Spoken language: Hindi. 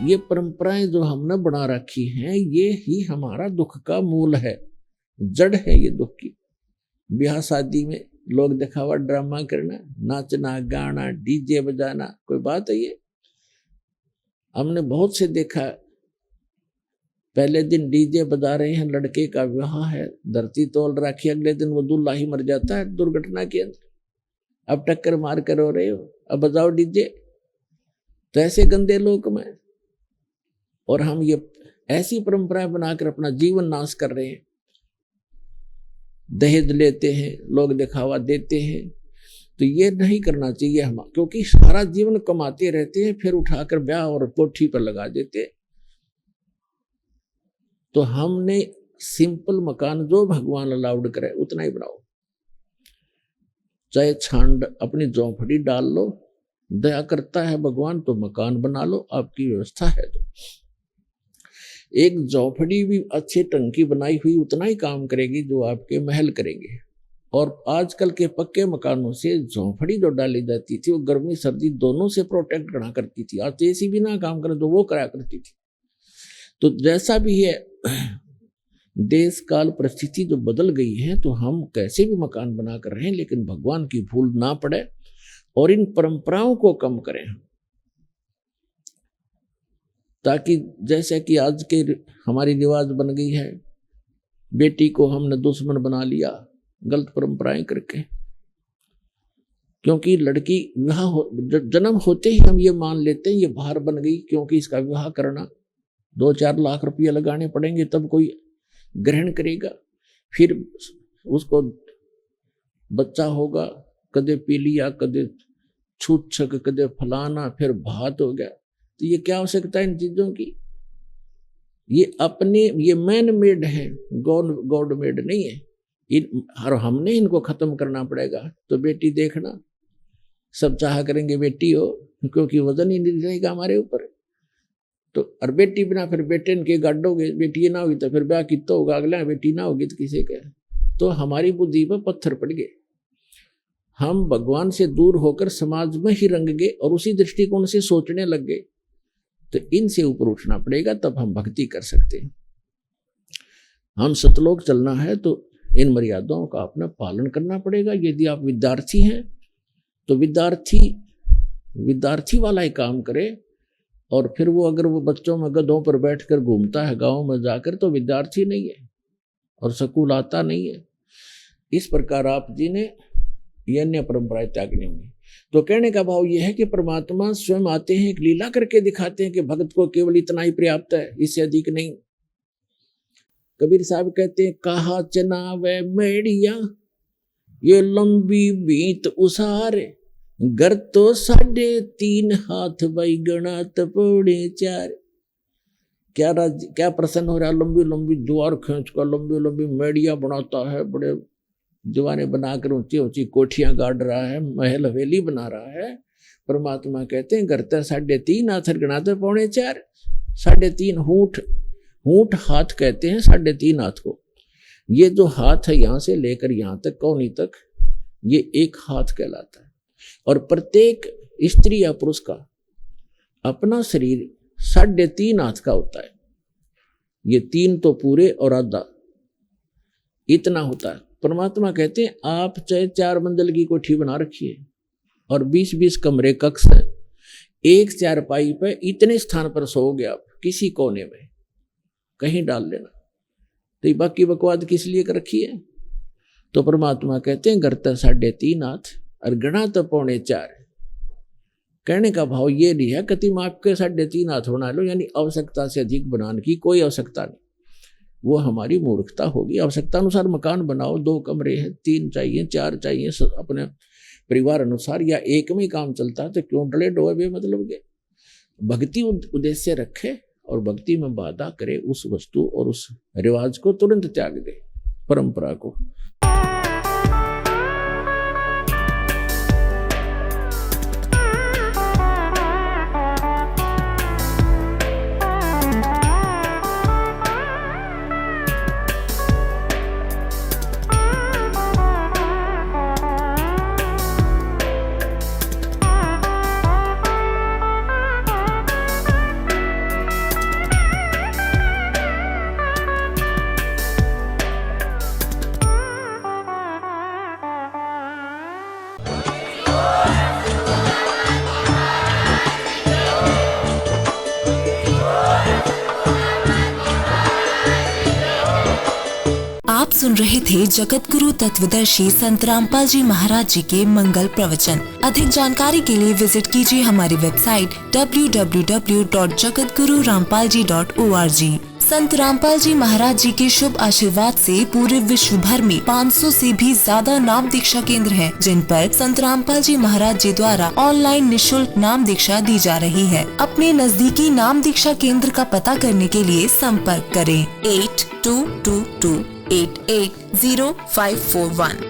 ये परंपराएं जो हमने बना रखी हैं, ये ही हमारा दुख का मूल है, जड़ है ये दुख की। ब्याह शादी में लोग दिखावा ड्रामा करना, नाचना गाना डीजे बजाना, कोई बात है ये? हमने बहुत से देखा, पहले दिन डीजे बजा रहे हैं, लड़के का विवाह है, धरती तोल रखी, अगले दिन वो दूल्हा ही मर जाता है दुर्घटना के अंदर। अब टक्कर मार कर रो रहे हो, अब बजाओ डीजे। तो ऐसे गंदे लोक में, और हम ये ऐसी परंपराएं बनाकर अपना जीवन नाश कर रहे हैं। दहेज लेते हैं, लोग दिखावा देते हैं, तो ये नहीं करना चाहिए हम, क्योंकि सारा जीवन कमाते रहते हैं, फिर उठाकर ब्याह और कोठी पर लगा देते हैं। तो हमने सिंपल मकान जो भगवान अलाउड करे उतना ही बनाओ, चाहे छांड अपनी झोंपड़ी डाल लो, दया करता है भगवान तो मकान बना लो, आपकी व्यवस्था है तो। एक झोंपड़ी भी अच्छे ढंग की बनाई हुई उतना ही काम करेगी जो आपके महल करेंगे। और आजकल के पक्के मकानों से झोंपड़ी जो डाली जाती थी वो गर्मी सर्दी दोनों से प्रोटेक्ट करना करती थी। आज एसी भी ना काम करे तो वो करा करती थी। तो जैसा भी है, देश काल परिस्थिति जो बदल गई है, तो हम कैसे भी मकान बना कर रहे हैं, लेकिन भगवान की भूल ना पड़े और इन परंपराओं को कम करें, ताकि जैसे कि आज के हमारी रिवाज बन गई है, बेटी को हमने दुश्मन बना लिया गलत परंपराएं करके। क्योंकि लड़की विवाह जन्म होते ही हम ये मान लेते हैं ये बाहर बन गई, क्योंकि इसका विवाह करना 2-4 लाख रुपया लगाने पड़ेंगे तब कोई ग्रहण करेगा। फिर उसको बच्चा होगा, कदे पी लिया, कदे छूत छक, कदे फलाना, फिर भात हो गया। तो ये क्या आवश्यकता है इन चीजों की? ये अपने ये मैन मेड है, गॉड मेड नहीं है। और हमने इनको खत्म करना पड़ेगा। तो बेटी देखना, सब चाह करेंगे बेटी हो, क्योंकि वजन ही नहीं रहेगा हमारे ऊपर। तो और बेटी बिना फिर बेटे के गाडोगे, बेटी ना होगी तो फिर ब्याह कितना होगा, अगला बेटी ना होगी तो किसे क्या। तो हमारी बुद्धि पर पत्थर पड़ गए, हम भगवान से दूर होकर समाज में ही रंग गए और उसी दृष्टिकोण से सोचने लग गए। तो इनसे ऊपर उठना पड़ेगा, तब हम भक्ति कर सकते हैं। हम सतलोक चलना है तो इन मर्यादाओं का अपना पालन करना पड़ेगा। यदि आप विद्यार्थी हैं तो विद्यार्थी वाला ही काम करे, और फिर वो अगर वो बच्चों में गधों पर बैठकर घूमता है गांव में जाकर तो विद्यार्थी नहीं है और स्कूल आता नहीं है। इस प्रकार आप जी ने ये अन्य परंपराएं त्यागनी होंगी। तो कहने का भाव यह है कि परमात्मा स्वयं आते हैं, एक लीला करके दिखाते हैं कि भक्त को केवल इतना ही पर्याप्त है, इससे अधिक नहीं। कबीर साहब कहते हैं, कहा चनावे मेड़िया ये लंबी बीत उसारे, घर तो 3.5 हाथ भाई गणात पौड़े 4। क्या प्रसन्न हो रहा, लंबी लंबी द्वार खींच कर लंबी लंबी मेड़िया बनाता है, बड़े दीवाने बनाकर ऊंची ऊंची कोठियां गाड़ रहा है, महल हवेली बना रहा है। परमात्मा कहते हैं, घर तो 3.5 हाथ गणाते पौड़े 4। 3.5 हूठ हाथ कहते हैं 3.5 हाथ को। ये जो हाथ है यहाँ से लेकर यहाँ तक कौनी तक, ये एक हाथ कहलाता है। और प्रत्येक स्त्री या पुरुष का अपना शरीर 3.5 हाथ का होता है। ये 3 तो पूरे और आधा इतना होता है। परमात्मा कहते हैं, आप चाहे 4 मंजिल की कोठी बना रखी है और 20-20 कमरे कक्ष है, एक चारपाई पे इतने स्थान पर सोओगे आप, किसी कोने में कहीं डाल लेना। तो बाकी बकवाद किस लिए कर रखी है? तो परमात्मा कहते हैं, घर तो 3.5 हाथ और गणा तो पौड़े 4। कहने का भाव ये नहीं है कति माप के 3.5 हाथ बना लो, यानी आवश्यकता से अधिक बनाने की कोई आवश्यकता नहीं, वो हमारी मूर्खता होगी। आवश्यकता अनुसार मकान बनाओ, 2 कमरे हैं, 3 चाहिए, 4 चाहिए, अपने परिवार अनुसार, या एक में ही काम चलता है तो क्यों डले डोए बेमतलब के। भक्ति उद्देश्य रखे और भक्ति में बाधा करे, उस वस्तु और उस रिवाज को तुरंत त्याग दे, परंपरा को। सुन रहे थे जगत गुरु तत्वदर्शी संत रामपाल जी महाराज जी के मंगल प्रवचन। अधिक जानकारी के लिए विजिट कीजिए हमारी वेबसाइट www.jagatgururampalji.org। संत रामपाल जी महाराज जी के शुभ आशीर्वाद से पूरे विश्व भर में 500 से भी ज्यादा नाम दीक्षा केंद्र हैं, जिन पर संत रामपाल जी महाराज जी द्वारा ऑनलाइन निशुल्क नाम दीक्षा दी जा रही है। अपने नजदीकी नाम दीक्षा केंद्र का पता करने के लिए संपर्क करें 8222880541।